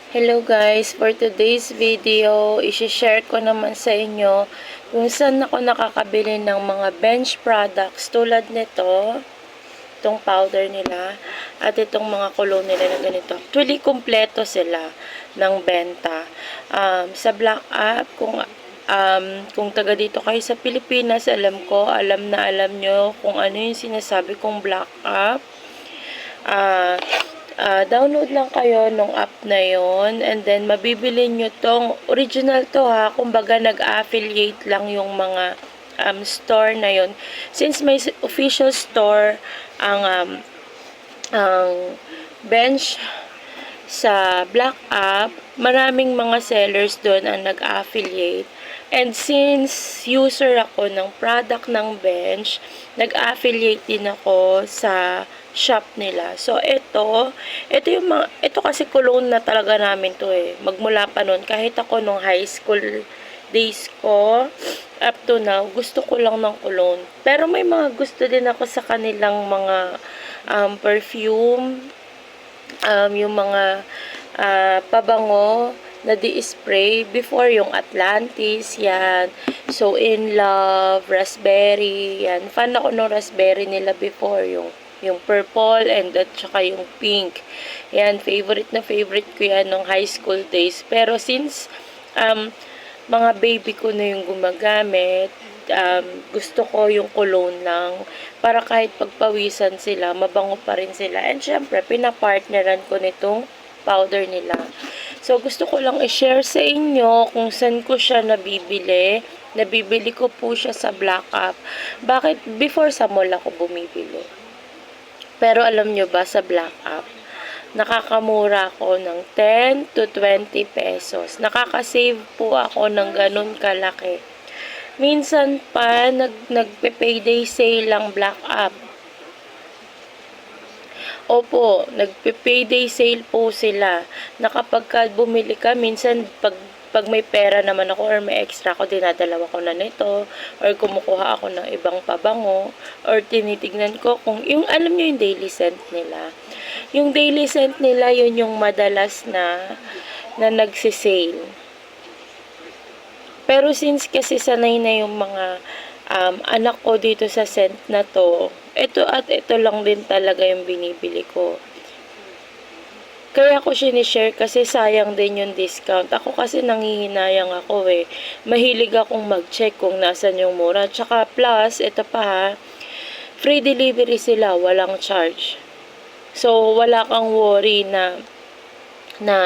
Hello guys, for today's video, i-share ko naman sa inyo kung saan ako nakakabili ng mga bench products tulad nito, itong powder nila, at itong mga cologne nila na ganito. Actually, kompleto sila ng benta. Sa Black App, kung taga dito kayo sa Pilipinas, alam nyo kung ano yung sinasabi kong Black App. Download lang kayo nung app na yon, and then mabibili nyo tong original to ha, kumbaga nag-affiliate lang yung mga store na yon, since may official store ang bench sa Black App, maraming mga sellers doon ang nag-affiliate. And since user ako ng product ng bench, nag-affiliate din ako sa shop nila. So ito kasi cologne na talaga namin to eh. Magmula pa noon, kahit ako nung high school days ko up to now, gusto ko lang ng cologne. Pero may mga gusto din ako sa kanilang mga perfume, yung mga pabango na di-spray before, yung Atlantis, yan. So In Love, raspberry, yan. Fan ako ng raspberry nila before, yung purple and at saka yung pink. Yan, favorite ko yan nung high school days. Pero since mga baby ko na yung gumagamit, gusto ko yung cologne lang para kahit pagpawisan sila, mabango pa rin sila. And syempre, pinapartneran ko nitong powder nila. So, gusto ko lang i-share sa inyo kung saan ko siya nabibili. Nabibili ko po siya sa Black App. Bakit? Before sa mall ako bumibili. Pero alam nyo ba, sa Black App, nakakamura ako ng 10 to 20 pesos. Nakakasave po ako ng ganun kalaki. Minsan pa, nagpe-payday sale lang Black App. Opo, nagpe-payday sale po sila. Na kapag bumili ka, minsan pag may pera naman ako or may extra ako, dinadalawa ko na nito, or kumukuha ako ng ibang pabango, or tinitignan ko kung, yung alam nyo yung daily scent nila. Yung daily scent nila, yun yung madalas na nagsisale. Pero since kasi sanay na yung mga anak ko dito sa scent na to, ito lang din talaga yung binibili ko. Kaya ko sinishare kasi sayang din yung discount. Ako kasi nangihinayang ako eh. Mahilig akong mag-check kung nasan yung mura. Tsaka plus, ito pa ha, free delivery sila, walang charge. So, wala kang worry na